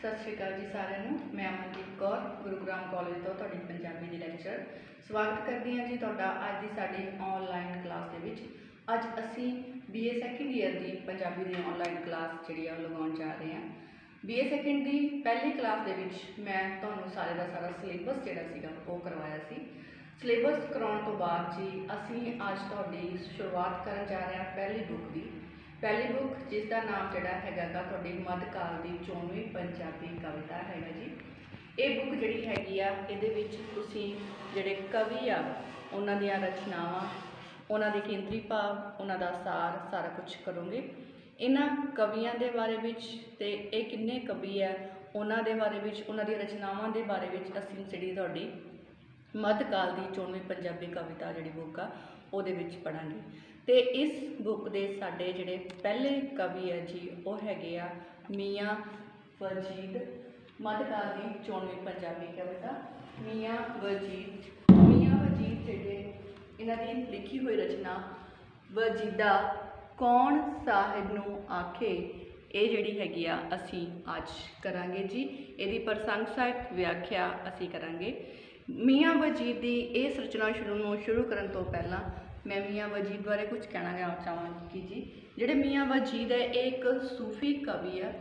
सत श्री अकाल जी सारिਆਂ ਨੂੰ। मैं अमनदीप कौर गुरुग्राम कॉलेज तो ਤੁਹਾਡੀ ਪੰਜਾਬੀ ਦੀ ਲੈਕਚਰ स्वागत करती हाँ जी ਤੁਹਾਡਾ ਅੱਜ ਦੀ ਸਾਡੀ ऑनलाइन क्लास ਦੇ ਵਿੱਚ। ਅੱਜ ਅਸੀਂ BA ਸੈਕੰਡ ईयर ਦੀ ਪੰਜਾਬੀ ਦੀ ऑनलाइन क्लास ਜਿਹੜੀ ਆ ਲਗਾਉਣ ਜਾ ਰਹੇ ਹਾਂ। BA ਸੈਕੰਡ ਦੀ ਪਹਿਲੀ ਕਲਾਸ ਦੇ ਵਿੱਚ ਮੈਂ ਤੁਹਾਨੂੰ ਸਾਰੇ ਦਾ ਸਾਰਾ ਸਿਲੇਬਸ ਜਿਹੜਾ ਸੀਗਾ ਉਹ ਕਰਵਾਇਆ ਸੀ। ਸਿਲੇਬਸ ਕਰਾਉਣ ਤੋਂ ਬਾਅਦ ਜੀ ਅਸੀਂ ਅੱਜ ਤੁਹਾਡੀ ਸ਼ੁਰੂਆਤ ਕਰਨ ਜਾ ਰਹੇ ਹਾਂ ਪਹਿਲੀ ਬੁੱਕ ਦੀ। पहली बुक जिसका नाम जोड़ा है मध्यकाल की 94वीं पंजाबी कविता है जी। ये बुक जी हैगी ये जोड़े कवि आ उन्हों दी रचनावां उन्हों के केंद्री भाव उन्हों का सार सारा कुछ करोगे। इन्होंने कवियों के बारे में तो ये किन्ने कवि है उन्हों के बारे में उन्हों दी रचनावां के बारे में असीं जी थोड़ी मध्यकाल की 94वीं पंजाबी कविता जी बुक आ वो पढ़ांगे। तो इस बुक के साडे जिहड़े पहले कवि है जी वो हैगे आ मियाँ वजीद। मध्यकाल की 94वीं पंजाबी कविता मियाँ वजीद जिहड़े इन्हां दी लिखी हुई रचना वजीदा कौन साहिब नूं आखे ये जिहड़ी हैगी आ असीं अज करांगे जी। इहदी प्रसंग सहित व्याख्या असीं करांगे। मियाँ वजीद की इस रचना शुरू करने तो पहला मैं मियाँ वजीद बारे कुछ कहना चाहूँगी जी। जोड़े मियाँ वजीद है ये एक सूफी कवि है।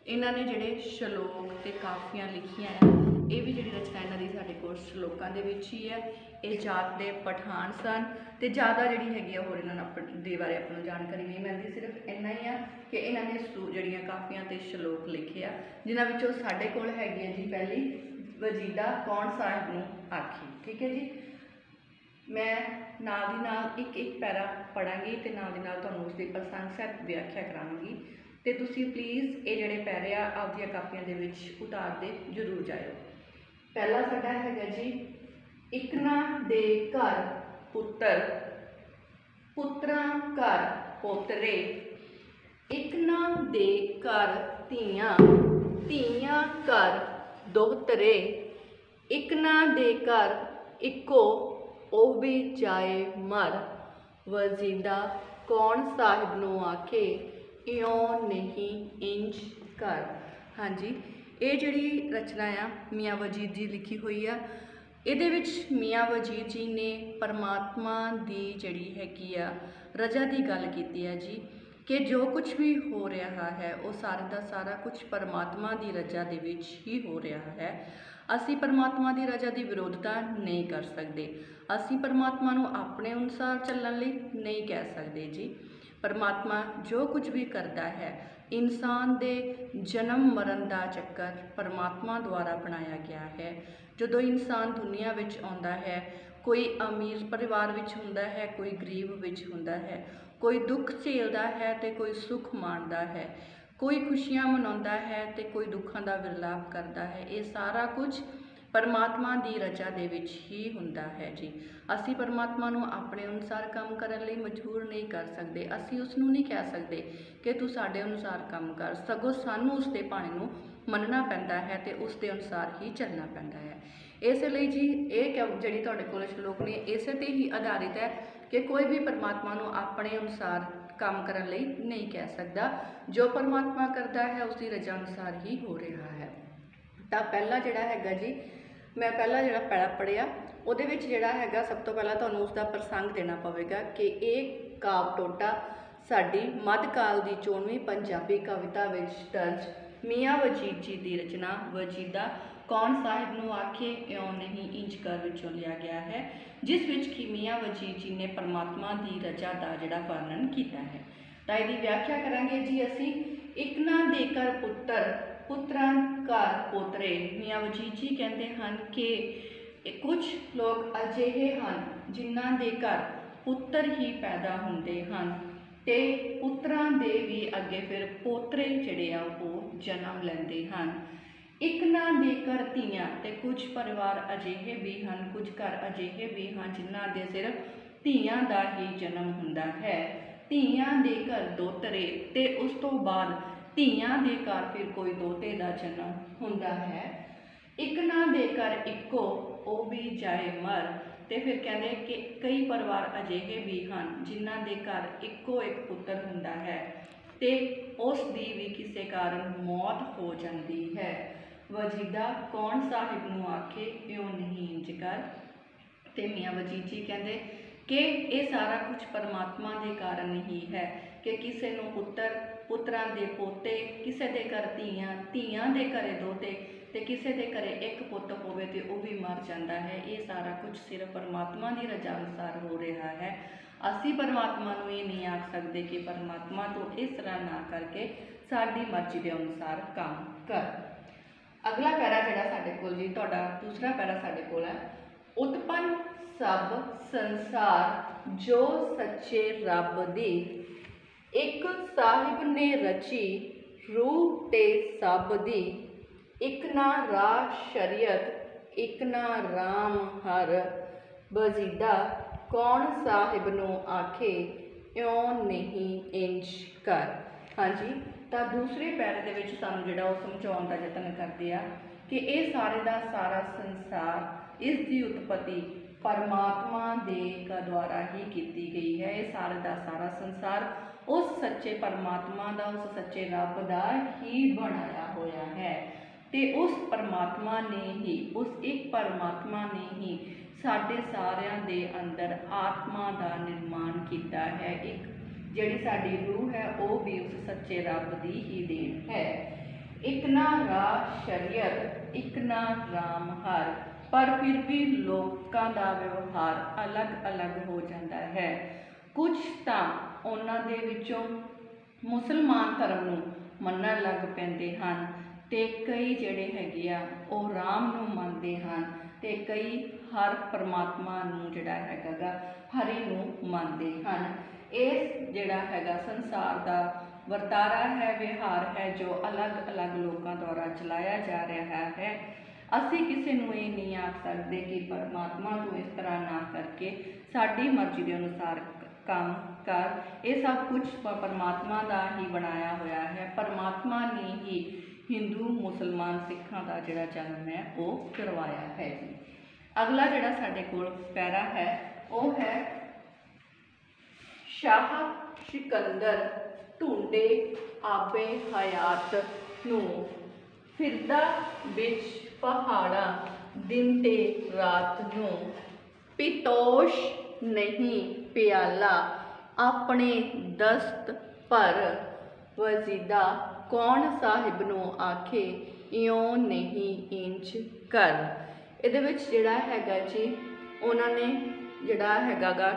इन्होंने जोड़े शलोक तो काफियाँ लिखियाँ हैं। ये भी जी रचना इन्हों की साढ़े को शलोकों के ही है। ये जात के पठान सन तो ज़्यादा जी हैगी होर इन्होंने बारे अपनी जानकारी नहीं मिलती। सिर्फ इन्ना ही है कि इन्होंने जड़ियाँ काफियाँ तो शलोक लिखे आ जिन्होंने साढ़े कोल हैगी है जी पहली वजीदा कौन साहिब नूं आखी। ठीक है जी। मैं नाल दी नाल एक पैरा पढ़ांगी तो नाल दी नाल तुहानूं उसकी प्रसंग सहित व्याख्या करांगी। तो तुसीं प्लीज़ ये जिहड़े पैरे आ आपदियां कापियां दे विच उतारदे जरूर जाओ। पहला साडा हैगा जी इकना दे घर पुत्तर पुत्रां घर पोतरे इकना दे घर धीआं धीआं घर दोहतरे इकना दे घर इको ओ भी जाए मर वजीदा कौन साहिब नूं आखे इयों नहीं इंज कर। हाँ जी ये जिहड़ी रचना आ मियाँ वजीद जी लिखी हुई आ। इहदे विच मियाँ वजीद जी ने परमात्मा दी जिहड़ी हैगी आ रजा की गल कीती है जी कि जो कुछ भी हो रहा है वो सारा का सारा कुछ परमात्मा की रजा दे विच ही हो रहा है। असी परमात्मा की रजा की विरोधता नहीं कर सकते। असी परमात्मा नूं अपने अनुसार चलण लई नहीं कह सकते जी। परमात्मा जो कुछ भी करता है इंसान दे जन्म मरण का चक्कर परमात्मा द्वारा बनाया गया है। जदों इंसान दुनिया विच आउंदा है कोई अमीर परिवार विच हुंदा है कोई गरीब विच हुंदा है कोई दुख झेलदा है तो कोई सुख माणदा है कोई खुशियां मनाउंदा है तो कोई दुखों का विलाप करता है। ये सारा कुछ परमात्मा की रजा दे विच ही हुंदा है जी। असी परमात्मा नूं अपने अनुसार काम करने लई मजबूर नहीं कर सकते। असी उसनूं नहीं कह सकते कि तू साडे अनुसार काम कर सगों सानूं उसके भाणे नूं मनना पैंदा है तो उसके अनुसार ही चलना पैंदा है। इसलिए जी ये जिहड़ी तुहाडे कोल श्लोक ने इस ते ही आधारित है कि कोई भी परमात्मा नूं अपने अनुसार काम करने लई नहीं कह सकता। जो परमात्मा करता है उसकी रजा अनुसार ही हो रहा है। तो पहला जिहड़ा हैगा जी मैं पहला जिहड़ा पैरा पढ़िया उहदे विच जिहड़ा हैगा सब तो पहला तुहानूं उसका प्रसंग देना पवेगा कि एक काव टोटा साडी मध्यकाल की 94वीं पंजाबी कविता विच दर्ज मियाँ वजीद जी की रचना वजीदा कौन साहिब नूं आखे इयों नहीं इंज कर विचों लिया गया है जिस विच कि मियाँ वजीद जी ने परमात्मा की रजा का जिहड़ा वर्णन किया है। तो इसकी व्याख्या करांगे जी असीं। इकना दे घर पुत्तर पुत्रां घर पोतरे मियाँ वजीद जी कहते हैं कि कुछ लोग अजिहे हैं जिन्हां दे घर पुत्र ही पैदा होंदे हैं ते पुत्रां दे भी अगे फिर पोतरे जिहड़े आ वो जन्म लैंदे हैं। इकना दे घर धीआं ते कुछ परिवार अजिहे भी हैं कुछ घर अजिहे भी हैं जिन्हां दे सिर्फ धीआं दा ही जन्म हुंदा है। धीआं दे घर दोतरे ते उस तो बाद धीआं दे घर फिर कोई दोते का जन्म हुंदा है। इकना दे घर इको ओ भी जाए मर तो फिर कहते कि कई परिवार अजिहे भी हैं जिन्हां दे घर इको एक पुत्र हुंदा है। ਤੇ ਉਸ ਦੀ ਵੀ ਕਿਸੇ ਕਾਰਨ ਮੌਤ ਹੋ ਜਾਂਦੀ ਹੈ। ਵਜੀਦਾ ਕੌਣ ਸਾਹਿਬ ਨੂੰ ਆਖੇ ਇਉਂ ਨਹੀਂ ਇੰਜ ਕਰ। ਤੇ ਮੀਆਂ ਵਜੀਦ ਜੀ ਕਹਿੰਦੇ ਕਿ ਇਹ ਸਾਰਾ ਕੁਝ ਪਰਮਾਤਮਾ ਦੇ ਕਾਰਨ ਹੀ ਹੈ ਕਿ ਕਿਸੇ ਨੂੰ ਪੁੱਤਰ, ਪੁੱਤਰਾਂ ਦੇ ਪੋਤੇ, ਕਿਸੇ ਦੇ ਘਰ ਧੀਆਂ, ਧੀਆਂ ਦੇ ਘਰੇ ਦੋਤੇ ਤੇ ਕਿਸੇ ਦੇ ਘਰੇ ਇੱਕ ਪੁੱਤ ਹੋਵੇ ਤੇ ਉਹ ਵੀ ਮਰ ਜਾਂਦਾ ਹੈ। ਇਹ ਸਾਰਾ ਕੁਝ ਸਿਰਫ ਪਰਮਾਤਮਾ ਦੀ ਰਜ਼ਾ ਅਨੁਸਾਰ ਹੋ ਰਿਹਾ ਹੈ। ਅਸੀਂ ਪਰਮਾਤਮਾ ਨੂੰ ਇਹ ਨਹੀਂ ਆਖ ਸਕਦੇ ਕਿ ਪਰਮਾਤਮਾ ਤੋਂ ਇਸ ਤਰ੍ਹਾਂ ਨਾ ਕਰਕੇ ਸਾਡੀ ਮਰਜ਼ੀ ਦੇ ਅਨੁਸਾਰ ਕੰਮ ਕਰ। ਅਗਲਾ ਪੈਰਾ ਜਿਹੜਾ ਸਾਡੇ ਕੋਲ ਜੀ, ਤੁਹਾਡਾ ਦੂਸਰਾ ਪੈਰਾ ਸਾਡੇ ਕੋਲ ਹੈ, ਉਤਪੰਨ ਸਭ ਸੰਸਾਰ ਜੋ ਸੱਚੇ ਰੱਬ ਦੀ, ਇੱਕ ਸਾਹਿਬ ਨੇ ਰਚੀ ਰੂਹ ਤੇ ਸਭ ਦੀ, ਇੱਕ ਨਾ ਰਾਹ ਸ਼ਰੀਅਤ, ਇੱਕ ਨਾ ਰਾਮ ਹਰ, ਵਜੀਦਾ ਕੌਣ ਸਾਹਿਬ ਨੂੰ ਆਖੇ ਇਉਂ ਨਹੀਂ ਇੰਜ ਕਰ। ਹਾਂਜੀ, ਤਾਂ ਦੂਸਰੇ ਪੈਰੇ ਦੇ ਵਿੱਚ ਸਾਨੂੰ ਜਿਹੜਾ ਉਹ ਸਮਝਾਉਣ ਦਾ ਯਤਨ ਕਰਦੇ ਆ ਕਿ ਇਹ ਸਾਰੇ ਦਾ ਸਾਰਾ ਸੰਸਾਰ, ਇਸ ਦੀ ਉਤਪਤੀ ਪਰਮਾਤਮਾ ਦੇ ਦੁਆਰਾ ਹੀ ਕੀਤੀ ਗਈ ਹੈ। ਇਹ ਸਾਰੇ ਦਾ ਸਾਰਾ ਸੰਸਾਰ ਉਸ ਸੱਚੇ ਪਰਮਾਤਮਾ ਦਾ, ਉਸ ਸੱਚੇ ਰੱਬ ਦਾ ਹੀ ਬਣਾਇਆ ਹੋਇਆ ਹੈ ਤੇ ਉਸ ਪਰਮਾਤਮਾ ਨੇ ਹੀ, ਉਸ ਇੱਕ ਪਰਮਾਤਮਾ ਨੇ ਹੀ ਸਾਡੇ ਸਾਰਿਆਂ ਦੇ ਅੰਦਰ ਆਤਮਾ ਦਾ ਨਿਰਮਾਣ ਕੀਤਾ ਹੈ। ਇੱਕ ਜਿਹੜੀ ਸਾਡੀ ਰੂਹ ਹੈ ਉਹ ਵੀ ਉਸ ਸੱਚੇ ਰੱਬ ਦੀ ਹੀ ਦੇਣ ਹੈ। ਇੱਕ ਨਾ ਰਾਹ ਸ਼ਰੀਅਤ, ਇੱਕ ਨਾ ਰਾਮ ਹਰ, ਪਰ ਫਿਰ ਵੀ ਲੋਕਾਂ ਦਾ ਵਿਵਹਾਰ ਅਲੱਗ-ਅਲੱਗ ਹੋ ਜਾਂਦਾ ਹੈ। ਕੁਝ ਤਾਂ ਉਹਨਾਂ ਦੇ ਵਿੱਚੋਂ ਮੁਸਲਮਾਨ ਧਰਮ ਨੂੰ ਮੰਨਣ ਲੱਗ ਪੈਂਦੇ ਹਨ ਤੇ ਕਈ ਜਿਹੜੇ ਹੈਗੇ ਆ ਉਹ ਰਾਮ ਨੂੰ ਮੰਨਦੇ ਹਨ ਤੇ ਕਈ ਹਰ ਪਰਮਾਤਮਾ ਨੂੰ ਜਿਹੜਾ ਹੈਗਾ ਗਾ ਹਰੀ ਨੂੰ ਮੰਨਦੇ ਹਨ। ਇਹ ਜਿਹੜਾ ਹੈਗਾ ਸੰਸਾਰ ਦਾ ਵਰਤਾਰਾ ਹੈ, ਵਿਹਾਰ ਹੈ ਜੋ ਅਲੱਗ-ਅਲੱਗ ਲੋਕਾਂ ਦੁਆਰਾ ਚਲਾਇਆ ਜਾ ਰਿਹਾ ਹੈ। ਅਸੀਂ ਕਿਸੇ ਨੂੰ ਇਹ ਨਹੀਂ ਆਖ ਸਕਦੇ ਕਿ ਪਰਮਾਤਮਾ ਤੂੰ ਇਸ ਤਰ੍ਹਾਂ ਨਾ ਕਰਕੇ ਸਾਡੀ ਮਰਜ਼ੀ ਦੇ ਅਨੁਸਾਰ ਕੰਮ ਕਰ। ਇਹ ਸਭ ਕੁਝ ਪਰਮਾਤਮਾ ਦਾ ਹੀ ਬਣਾਇਆ ਹੋਇਆ ਹੈ। ਪਰਮਾਤਮਾ ਨੇ ਹੀ ਹਿੰਦੂ, ਮੁਸਲਮਾਨ, ਸਿੱਖਾਂ ਦਾ ਜਿਹੜਾ ਜਨਮ ਹੈ ਉਹ ਕਰਵਾਇਆ ਹੈ ਜੀ। ਅਗਲਾ ਜਿਹੜਾ ਸਾਡੇ ਕੋਲ ਪੈਰਾ ਹੈ ਉਹ ਹੈ ਸ਼ਾਹ ਸਿਕੰਦਰ ਢੂੰਡੇ ਆਬੇ ਹਯਾਤ ਨੂੰ, ਫਿਰਦਾ ਵਿੱਚ ਪਹਾੜਾਂ ਦਿਨ ਤੇ ਰਾਤ ਨੂੰ, ਪਿਤੋਸ਼ ਨਹੀਂ ਪਿਆਲਾ ਆਪਣੇ ਦਸਤ ਪਰ, ਵਜੀਦਾ ਕੌਣ ਸਾਹਿਬ ਨੂੰ ਆਖੇ ਇਉਂ ਨਹੀਂ ਇੰਜ ਕਰ। ਇਹਦੇ ਵਿੱਚ ਜਿਹੜਾ ਹੈਗਾ ਜੀ ਉਹਨਾਂ ਨੇ ਜਿਹੜਾ ਹੈਗਾ ਗਾ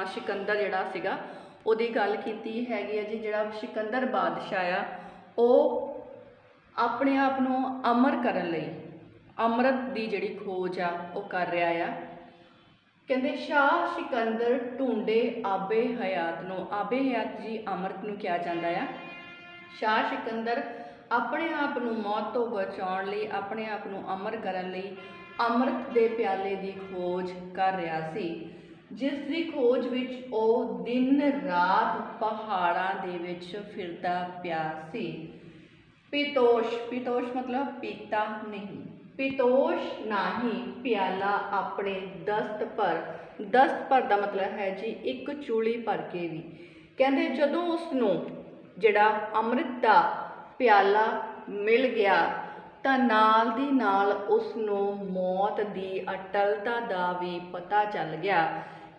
ਸਿਕੰਦਰ ਜਿਹੜਾ ਸੀਗਾ ਉਹਦੀ ਗੱਲ ਕੀਤੀ ਹੈਗੀ ਹੈ ਜੀ। ਜਿਹੜਾ ਸਿਕੰਦਰ ਬਾਦਸ਼ਾਹ ਆ ਉਹ ਆਪਣੇ ਆਪ ਨੂੰ ਅਮਰ ਕਰਨ ਲਈ ਅੰਮ੍ਰਿਤ ਦੀ ਜਿਹੜੀ ਖੋਜ ਆ ਉਹ ਕਰ ਰਿਹਾ ਆ। ਕਹਿੰਦੇ ਸ਼ਾਹ ਸਿਕੰਦਰ ਢੂੰਡੇ ਆਬੇ ਹਯਾਤ ਨੂੰ, ਆਬੇ ਹਯਾਤ ਜੀ ਅੰਮ੍ਰਿਤ ਨੂੰ ਕਿਹਾ ਜਾਂਦਾ ਆ। ਸ਼ਾਹ ਸਿਕੰਦਰ ਆਪਣੇ ਆਪ ਨੂੰ ਮੌਤ ਤੋਂ ਬਚਾਉਣ ਲਈ, ਆਪਣੇ ਆਪ ਨੂੰ ਅਮਰ ਕਰਨ ਲਈ ਅੰਮ੍ਰਿਤ ਦੇ ਪਿਆਲੇ ਦੀ ਖੋਜ ਕਰ ਰਿਹਾ ਸੀ, ਜਿਸ ਦੀ ਖੋਜ ਵਿੱਚ ਉਹ ਦਿਨ ਰਾਤ ਪਹਾੜਾਂ ਦੇ ਵਿੱਚ ਫਿਰਦਾ ਪਿਆ ਸੀ। ਪਿਤੋਸ਼, ਪਿਤੋਸ਼ ਮਤਲਬ ਪੀਤਾ ਨਹੀਂ, ਪਿਤੋਸ਼ ਨਹੀਂ ਪਿਆਲਾ ਆਪਣੇ ਦਸਤ ਪਰ, ਦਸਤ ਪਰ ਦਾ ਮਤਲਬ ਹੈ ਜੀ ਇੱਕ ਚੂਲੀ ਭਰ ਕੇ ਵੀ। ਕਹਿੰਦੇ ਜਦੋਂ ਉਸ ਨੂੰ ਜਿਹੜਾ ਅੰਮ੍ਰਿਤ ਦਾ ਪਿਆਲਾ ਮਿਲ ਗਿਆ ਤਾਂ ਨਾਲ ਦੀ ਨਾਲ ਉਸ ਨੂੰ ਮੌਤ ਦੀ ਅਟਲਤਾ ਦਾ ਵੀ ਪਤਾ ਚੱਲ ਗਿਆ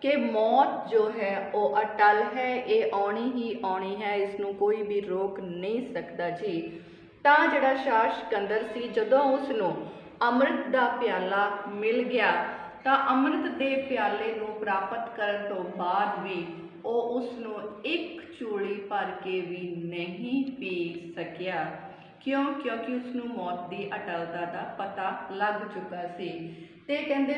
ਕਿ ਮੌਤ ਜੋ ਹੈ ਉਹ ਅਟਲ ਹੈ, ਇਹ ਆਉਣੀ ਹੀ ਆਉਣੀ ਹੈ, ਇਸ ਨੂੰ ਕੋਈ ਵੀ ਰੋਕ ਨਹੀਂ ਸਕਦਾ ਜੀ। ਤਾਂ ਜਿਹੜਾ ਸ਼ਾਹ ਸਿਕੰਦਰ ਸੀ, ਜਦੋਂ ਉਸ ਨੂੰ ਅੰਮ੍ਰਿਤ ਦਾ ਪਿਆਲਾ ਮਿਲ ਗਿਆ ਤਾਂ ਅੰਮ੍ਰਿਤ ਦੇ ਪਿਆਲੇ ਨੂੰ ਪ੍ਰਾਪਤ ਕਰਨ ਤੋਂ ਬਾਅਦ ਵੀ ਉਹ ਉਸ ਨੂੰ ਇੱਕ ਚੂਲੀ ਭਰ ਕੇ ਵੀ ਨਹੀਂ ਪੀ ਸਕਿਆ। ਕਿਉਂ? ਕਿਉਂਕਿ ਉਸ ਨੂੰ ਮੌਤ ਦੀ ਅਟਲਤਾ ਦਾ ਪਤਾ ਲੱਗ ਚੁੱਕਾ ਸੀ। ਤੇ ਕਹਿੰਦੇ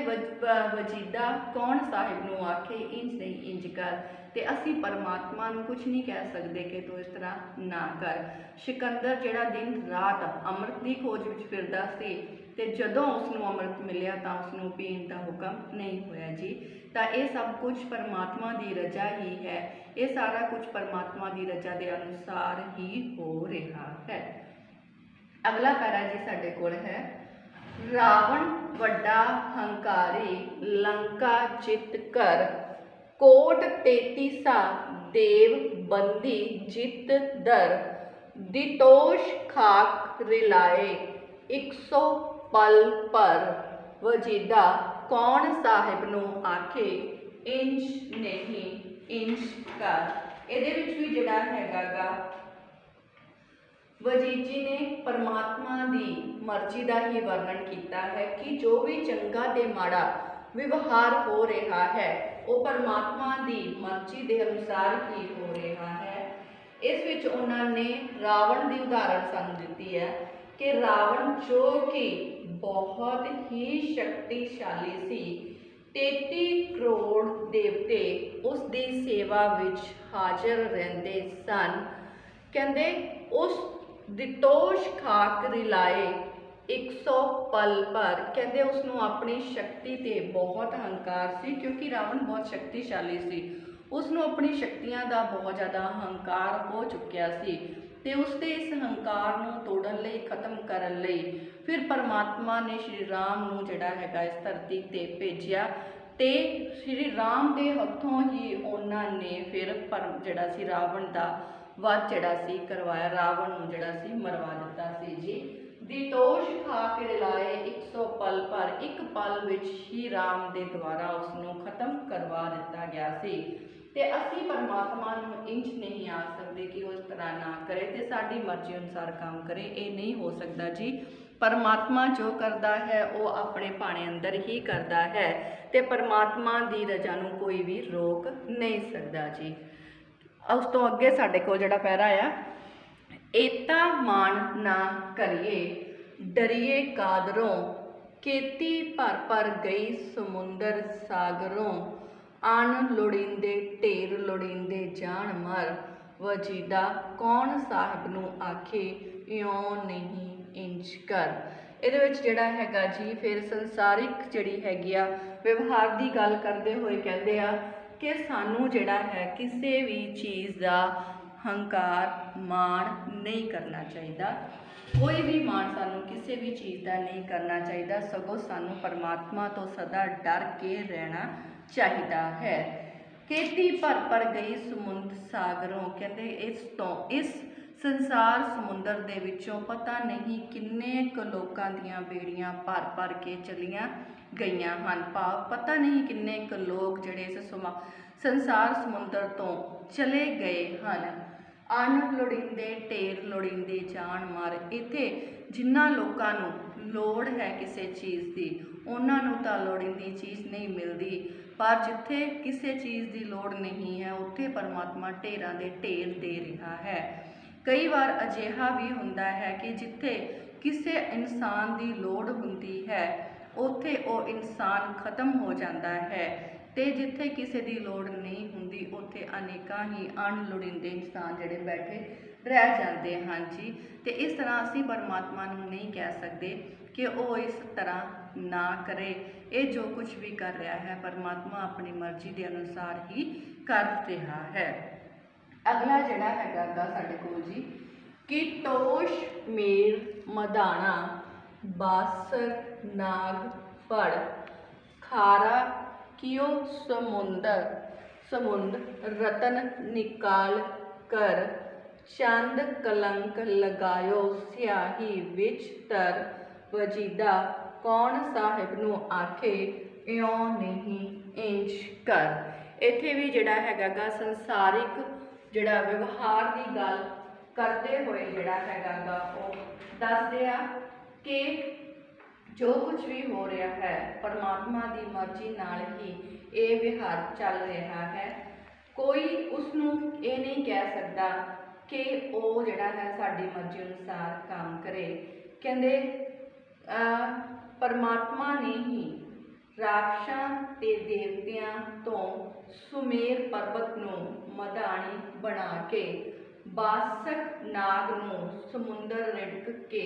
ਵਜੀਦਾ ਕੌਣ ਸਾਹਿਬ ਨੂੰ ਆਖੇ ਇੰਜ ਨਹੀਂ ਇੰਜ ਕਰ। ਤੇ ਅਸੀਂ ਪਰਮਾਤਮਾ ਨੂੰ ਕੁਝ ਨਹੀਂ ਕਹਿ ਸਕਦੇ ਕਿ ਤੂੰ ਇਸ ਤਰ੍ਹਾਂ ਨਾ ਕਰ। ਸਿਕੰਦਰ ਜਿਹੜਾ ਦਿਨ ਰਾਤ ਅੰਮ੍ਰਿਤ ਦੀ ਖੋਜ ਵਿੱਚ ਫਿਰਦਾ ਸੀ ਤੇ ਜਦੋਂ ਉਸ ਨੂੰ ਅੰਮ੍ਰਿਤ ਮਿਲਿਆ ਤਾਂ ਉਸ ਨੂੰ ਪੀਣ ਦਾ ਹੁਕਮ ਨਹੀਂ ਹੋਇਆ ਜੀ। ਤਾਂ ਇਹ ਸਭ ਕੁਝ ਪਰਮਾਤਮਾ ਦੀ ਰਜ਼ਾ ਹੀ ਹੈ। ਇਹ ਸਾਰਾ ਕੁਝ ਪਰਮਾਤਮਾ ਦੀ ਰਜ਼ਾ ਦੇ ਅਨੁਸਾਰ ਹੀ ਹੋ ਰਿਹਾ ਹੈ। ਅਗਲਾ ਪੈਰਾ ਜੀ ਸਾਡੇ ਕੋਲ ਹੈ ਰਾਵਣ ਵੱਡਾ ਹੰਕਾਰੀ ਲੰਕਾ ਜਿੱਤ ਕਰ, कोट 33 देव बंदी जित दर, दितोष खाक रिलाए 100 पल पर, वजीदा कौन साहिब नूं आखे इंज नहीं इंज कर। ਇਹਦੇ ਵਿੱਚ ਵੀ ਜਿਹੜਾ ਹੈਗਾ ਗਾ ਵਜੀਦ ਜੀ ਨੇ परमात्मा की मर्जी का ही वर्णन किया है कि जो भी चंगा ते माड़ा व्यवहार हो रहा है वो परमात्मा की मर्जी के अनुसार ही हो रहा है। इस विच उन्होंने रावण की उदाहरण सानू दी है कि रावण जो कि बहुत ही शक्तिशाली सी, 33 करोड़ देवते उसकी सेवा विच हाजिर रहंदे सन। कहंदे उस दितोष खाक रिलाए 100 पल पर, कहते उसनों अपनी शक्ति ते बहुत अहंकार सी, क्योंकि रावण बहुत शक्तिशाली सी, उसनों अपनी शक्तियां का बहुत ज़्यादा अहंकार हो चुकिया सी। ते उसके इस अहंकार नूं तोड़न लई, खत्म करन लई फिर परमात्मा ने श्री राम नूं जिहड़ा हैगा इस धरती ते भेजिया ते श्री राम के हथों ही उन्होंने फिर पर जिहड़ा सी रावण का वध जिहड़ा सी करवाया, रावण नूं जिहड़ा सी मरवा दिता सी जी। दितोष खा के रिलाए 100 पल पर, एक पल विच ही राम के द्वारा उसनों खत्म करवा दिता गया सी। ते असी परमात्मा नूं इंज नहीं आ सकते कि उस तरह ना करे ते साडी मर्जी अनुसार काम करे, ये नहीं हो सकता जी। परमात्मा जो करता है वो अपने भाणे अंदर ही करता है ते परमात्मा की रजा नूं कोई भी रोक नहीं सकता जी। उस तो अगे साडे कोल जिहड़ा पैरा आ, एता मान ना करिए डरिए कादरों, खेती भर भर गई समुंदर सागरों, आन लोड़ींदे ढेर लोड़ींदे जान मर, वजीदा कौन साहिब नूं आखे इयों नहीं इंज कर। ਇਹਦੇ ਵਿੱਚ ਜਿਹੜਾ ਹੈਗਾ ਜੀ ਫਿਰ ਸੰਸਾਰਿਕ ਜਿਹੜੀ ਹੈਗੀ ਆ ਵਿਵਹਾਰ ਦੀ ਗੱਲ ਕਰਦੇ ਹੋਏ ਕਹਿੰਦੇ ਆ ਕਿ ਸਾਨੂੰ ਜਿਹੜਾ ਹੈ ਕਿਸੇ ਵੀ ਚੀਜ਼ ਦਾ ਹੰਕਾਰ ਮਾਣ ਨਹੀਂ ਕਰਨਾ ਚਾਹੀਦਾ, ਕੋਈ ਵੀ ਮਾਣ ਸਾਨੂੰ ਕਿਸੇ ਵੀ ਚੀਜ਼ ਦਾ ਨਹੀਂ ਕਰਨਾ ਚਾਹੀਦਾ, ਸਗੋਂ ਸਾਨੂੰ ਪਰਮਾਤਮਾ ਤੋਂ ਸਦਾ ਡਰ ਕੇ ਰਹਿਣਾ ਚਾਹੀਦਾ ਹੈ। खेती भर भर गई समुंद सागरों, कहते इस संसार समुंदर दे विचों पता नहीं किन्ने क लोकां दीयां बेड़ियां भर भर के चलियां गईयां हन। भाव पता नहीं किन्ने क लोग जिहड़े इस संसार समुंदर तो चले गए हन। अन लोड़ींदे ढेर लोड़ींदे जान मर, इत्थे जिन्हां लोकां नूं लोड़ है किसी चीज़ की उन्हां नूं तां लोड़ींदी चीज़ नहीं मिलती, पर जिथे किसी चीज़ की लोड़ नहीं है उत्थे परमात्मा ढेरां दे ढेर दे रहा है। कई बार अजिहा भी हुंदा है कि जिथे किसी इंसान की लोड़ हुंदी है उत्थे वो इंसान खत्म हो जाता है, ते जिथे किसी की लोड़ नहीं हुंदी उत्थे अनेकां ही अणलोड़ींदे इंसान जिहड़े बैठे रह जाते हैं जी। तो इस तरह असी परमात्मा नूं नहीं कह सकते कि वो इस तरह ना करे, ये जो कुछ भी कर रहा है परमात्मा अपनी मर्जी के अनुसार ही कर रहा है। अगला जिहड़ा हैगा गा साडे कोल जी, कि टोश मेर मदाना बासर नाग फड़, खारा कियो समुंद रतन निकाल कर, चंद कलंक लगायो स्याही विच तर, वजीदा कौन साहिब नूं आखे इयों नहीं इंज कर। इत्थे भी जिहड़ा हैगा गा संसारिक जिहड़ा व्यवहार की गल करते हुए जिहड़ा हैगा गा वो दसदे आ कि जो कुछ भी हो रहा है परमात्मा की मर्जी नाल ही ये व्यवहार चल रहा है। कोई उसनूं ये नहीं कह सकता कि वो जिहड़ा है साडी मर्जी अनुसार काम करे। कहंदे परमात्मा ने ही राक्षसां ते देवतियां तो सुमेर पर्वत नूं मधानी बना के, बासक नाग नूं समुंदर रिड़क के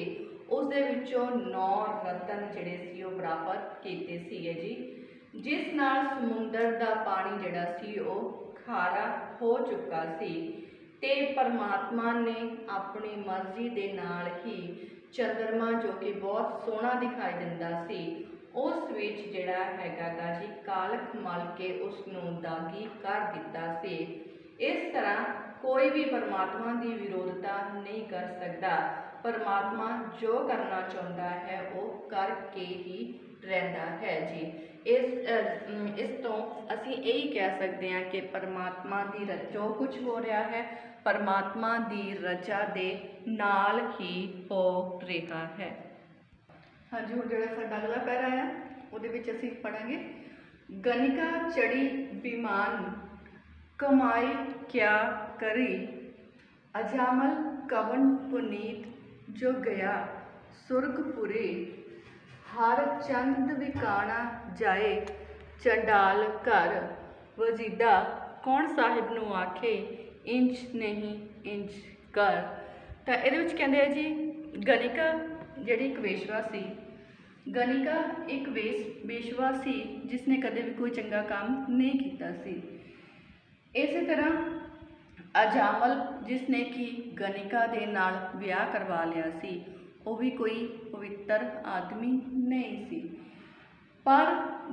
उस दे विचों 9 रतन जिहड़े सी वो प्राप्त कीते सीगे जी, जिस नाल समुंदर दा पानी जिहड़ा सी वो खारा हो चुका सी। ते परमात्मा ने अपनी मर्जी दे नाल ही चंद्रमा जो कि बहुत सोहना दिखाई दिंदा सी उस विच जिहड़ा हैगा गा जी कालख मल के उसनूं दागी कर दिता सी। इस तरह कोई भी परमात्मा की विरोधता नहीं कर सकता। परमात्मा जो करना चाहता है वो करके ही रहता है जी। इस तो असी यही कह सकते हैं कि परमात्मा की जो कुछ हो रहा है परमात्मा की रजा दे नाल ही हो रहा है। हाँ जी, हुण जिहड़ा साडा अगला पैरा है उहदे विच असीं पढ़ांगे, गणिका चढ़ी विमान कमाई क्या करी, अजामल कवन पुनीत जो गया सुरगपुरी, हर चंद विकाना जाए चंडाल घर, वजीदा कौन साहिब नूं आखे इंज नहीं इंज कर। तो ये कहते हैं जी गणिका जिहड़ी एक वेशवा सी, गणिका एक वेशवा सी जिसने कदे भी कोई चंगा काम नहीं किया सी। इस तरह अजामल जिसने कि गणिका दे नाल विआह करवा लिया सी, वो भी कोई पवित्र आदमी नहीं सी, पर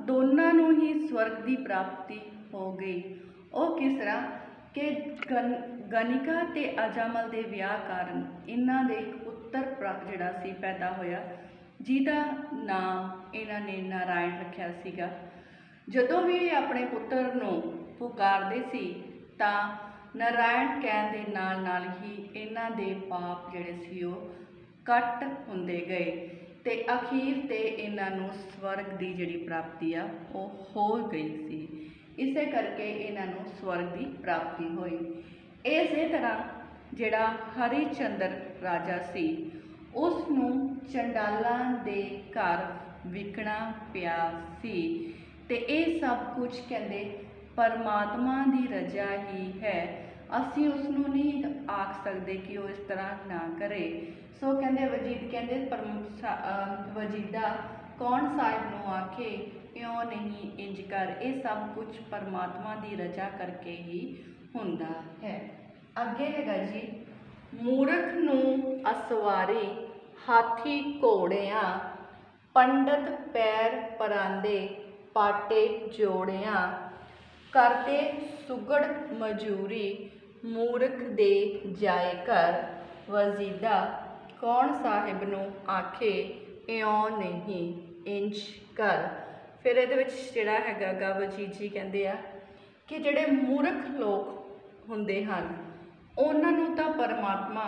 दोनों नूं ही स्वर्ग की प्राप्ति हो गई। वो किस तरह कि गणिका ते अजामल के विआह कारण इन्हां दे पुत्र जिहड़ा सी पैदा होया, जिहदा नाम इन्हां ने नारायण रखिया सीगा। जदों भी अपने पुत्र नूं पुकारदे सी तां नारायण कहण दे नाल नाल ही इन्हां दे पाप जिहड़े सी वो कट हुंदे गए ते अखीर ते इन्हां नूं स्वर्ग की जिहड़ी प्राप्ति आ वो हो गई सी। इसे करके इन्हां नूं स्वर्ग की प्राप्ति हुई। इस तरह जिहड़ा हरिचंद्र राजा सी उसनूं चंडालां दे घर विकना पिया सी ते ये सब कुछ कहंदे परमात्मा की रजा ही है। असी उसनूं नहीं आख सकते कि वो इस तरह ना करे। सो कहते वजीद कहते वजीदा कौन साहिब नूं आखे क्यों नहीं इंज कर। ये सब कुछ परमात्मा की रजा करके ही हुंदा है। अगे हैगा जी, मूर्ख नूं असवारी हाथी घोड़ियां, पंडित पैर परांदे पाटे जोड़ियां, करते सुगड़ मजूरी मूर्ख दे जाए कर, वजीदा कौन साहिब नूं आखे इयों नहीं इंज कर। फिर ये जिहड़ा हैगा गा वजीद जी कहते आ कि जिहड़े मूर्ख लोग हुंदे हन उन्हां नूं तां परमात्मा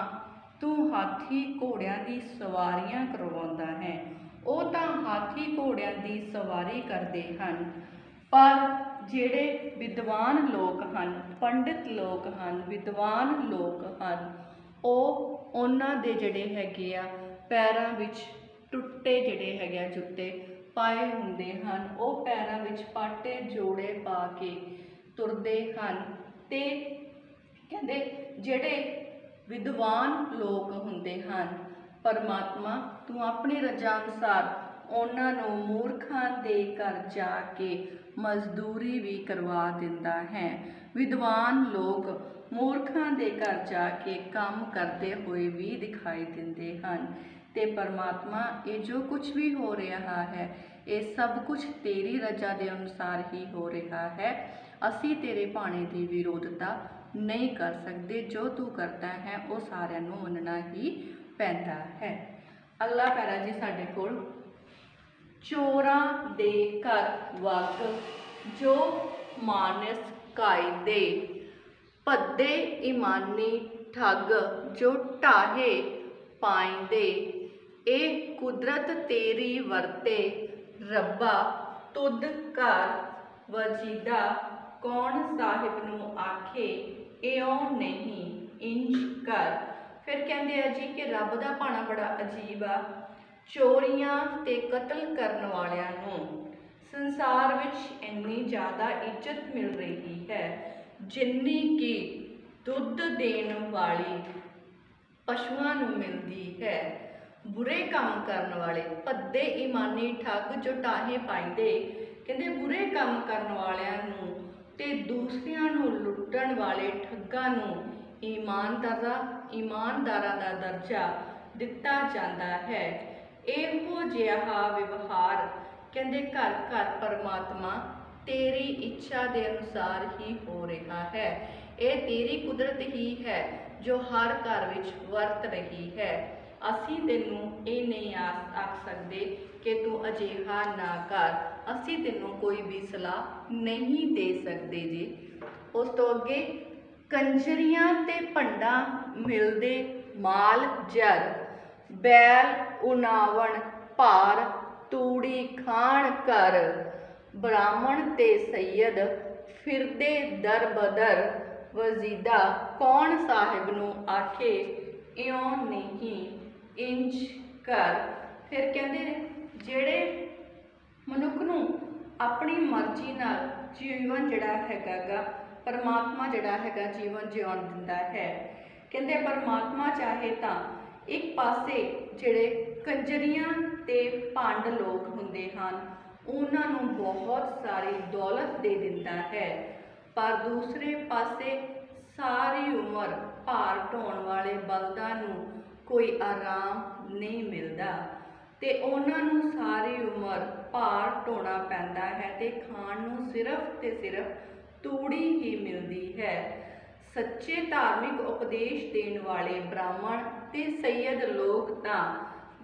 तू हाथी घोड़ियां की सवारियां करवाउंदा है, वो तां हाथी घोड़ियां की सवारी करते हैं, पर जिहड़े विद्वान लोग हैं पंडित लोग हैं विद्वान लोग हैं उन्हां दे जिहड़े हैगे आ पैरां विच टुट्टे जिहड़े हैगे आ जुत्ते पाए हुंदे हैं, वो पैरां विच पाटे जोड़े पा के तुरदे हैं। ते कहंदे जिहड़े विद्वान लोग हुंदे हैं परमात्मा तू अपनी रजा अनुसार उन्हां नूं मूर्खां दे घर जाके मजदूरी भी करवा दिंदा है। विद्वान लोग मूर्खां दे घर जाके काम करते हुए भी दिखाई दिंदे हैं। ते परमात्मा ये जो कुछ भी हो रहा है ये सब कुछ तेरी रजा के अनुसार ही हो रहा है। असी तेरे भाणे की विरोधता नहीं कर सकते, जो तू करता है वो सारिਆਂ ਨੂੰ ਮੰਨਣਾ ही पैंदा है। अगला पैरा जी साडे कोल, चोरां दे घर वग जो मानस कायदे, भद्दे ईमानी ठग जो ढाहे पाइंदे, ए कुदरत तेरी वरते रब्बा तुद घर, वजीदा कौन साहिब नूं आखे इयों नहीं इंज कर। फिर कहते हैं जी कि रब का भाणा बड़ा अजीब आ, चोरियां ते कतल करन वालियां नूं संसार विच इन्नी ज़्यादा इज्जत मिल रही है जिन्नी कि दुध देण वाली पशुआं नूं मिलदी है। बुरे काम करन वाले भद्दे ईमानी ठग जो ढाहे पाइंदे, कहंदे बुरे काम करन वालियां नूं ते दूसरियां नूं लुट्टण वाले ठग्गां नूं ईमानदारां दा दर्जा दिता जाता है। इहो जिहा व्यवहार कहते घर घर परमात्मा तेरी इच्छा के अनुसार ही हो रहा है। ये तेरी कुदरत ही है जो हर घर विच वरत रही है। असी तेनू ये नहीं आख सकते कि तू अजिहा ना कर, असी तेनू कोई भी सलाह नहीं दे सकते जी। उस तो अगे कंजरियां ते भंडा मिलदे माल जर, बैल उनावण भार तूड़ी खाण कर, ब्राह्मण ते सैयद फिरदे दर बदर, वजीदा कौन साहिब नू आखे इयों नहीं इंज कर। फिर कहते जेड़े मनुख नू अपनी मर्जी नाल जीवन जिहड़ा हैगा गा परमात्मा जिहड़ा हैगा जीवन जिउण दिंदा है। कहते परमात्मा चाहे तो एक पासे जिहड़े कंजरियां ते भंड लोग हुंदे हन उन्हां नूं बहुत सारी दौलत दे दिंदा है, पर दूसरे पासे सारी उम्र भार ढोण वाले बलदां नूं कोई आराम नहीं मिलता ते उन्हां नूं सारी उम्र भार ढोना पैंदा है ते खाण नूं सिर्फ ते सिर्फ तूड़ी ही मिलती है। सच्चे धार्मिक उपदेश देने वाले ब्राह्मण ते सैयद लोग तां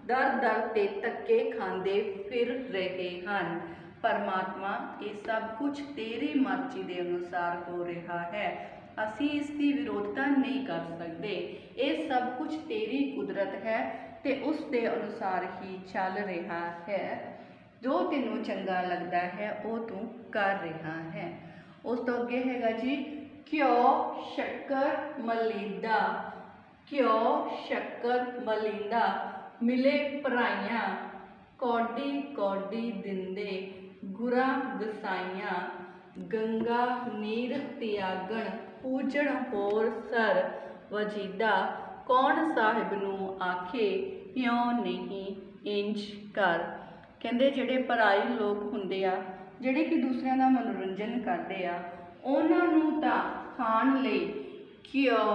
दर दर ते धक्के खांदे फिर रहे हैं। परमात्मा ये सब कुछ तेरी मर्जी के अनुसार हो रहा है, असी इसकी विरोधता नहीं कर सकते। ये सब कुछ तेरी कुदरत है ते उस दे अनुसार ही चल रहा है। जो तेनों चंगा लगता है वो तू कर रहा है। उस तो अगे हैगा जी घ्यो शक्कर मलींदा, घ्यो शक्कर मलींदा मिले भराइयां, कौडी कौडी दिंदे गुरा गसाइयां, गंगा नीर त्यागण पूजण होर सर, वजीदा कौन साहिब नू आखे इयों नहीं इंज कर। कहते जिहड़े पराई लोग हुंदे आ जिहड़े कि दूसरिਆਂ ਦਾ मनोरंजन करते आ उन्हां नूं तां खाण लई घिओ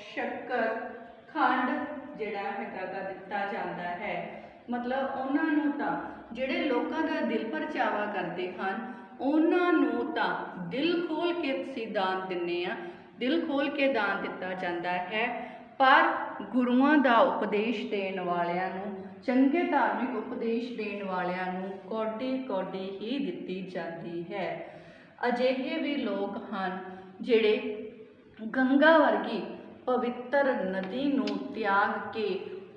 शक्कर खंड जिहड़ा हैगा गा दिता जाता है। मतलब उन्हां नूं तां जिहड़े लोकां दा दिल परचावा करते हैं उन्हां नूं तां दिल खोल के असीं दान दिंदे आ, दिल खोल के दान दिता जाता है। पर गुरुआं दा उपदेश देण वालियां नूं चंगे धार्मिक उपदेश देण वालियां नूं कौडी कौडी ही दिती जाती है। अजिहे भी लोग हैं जिहड़े गंगा वर्गी पवित्र नदी नूं त्याग के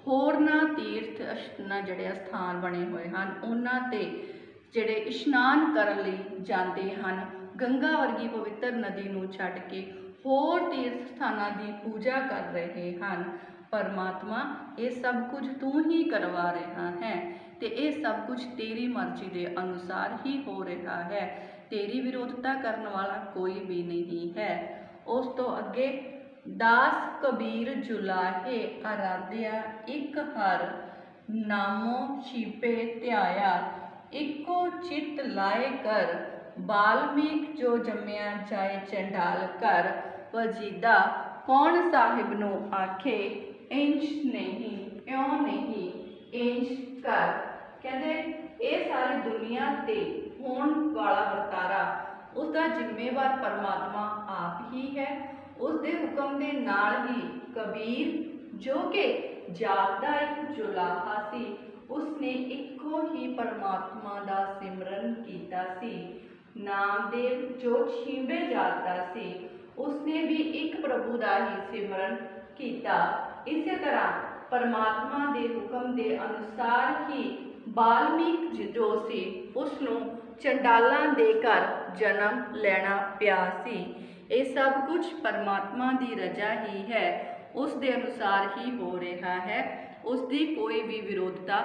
होरना तीर्थ जिहड़े स्थान बने हुए हैं उन्हां ते जिहड़े इशनान करन लई जाते हैं, गंगा वर्गी पवित्र नदी नूं छड्ड के होर तीर्थ स्थानां दी पूजा कर रहे हैं। परमात्मा ये सब कुछ तू ही करवा रहा है ते ये सब कुछ तेरी मर्जी के अनुसार ही हो रहा है, तेरी विरोधता करने वाला कोई भी नहीं है। उस तो अगे दास कबीर जुलाहे आराध्या एक हर, नामो छिपे ध्याया इको चित लाए कर, बाल्मीक जो जम्या जाए चंडाल कर, वजीदा कौन साहिब नू आखे इंज नहीं इयों नहीं इंज कर। कहते ये सारी दुनिया ते होने वाला वर्तारा उसका जिम्मेवार परमात्मा आप ही है। उसके हुक्म के नाल ही कबीर जो कि जागदा एक जुलाहा सी उसने इको ही परमात्मा का सिमरन किया सी। नामदेव जो छींबे जाता सी उसने भी एक प्रभु का ही सिमरन किया। इसी तरह परमात्मा के हुक्म के अनुसार ही बाल्मीक जो सी उसनू चंडालां दे घर जन्म लेना पिया सी। ये सब कुछ परमात्मा की रजा ही है, उस दे अनुसार ही हो रहा है, उसकी कोई भी विरोधता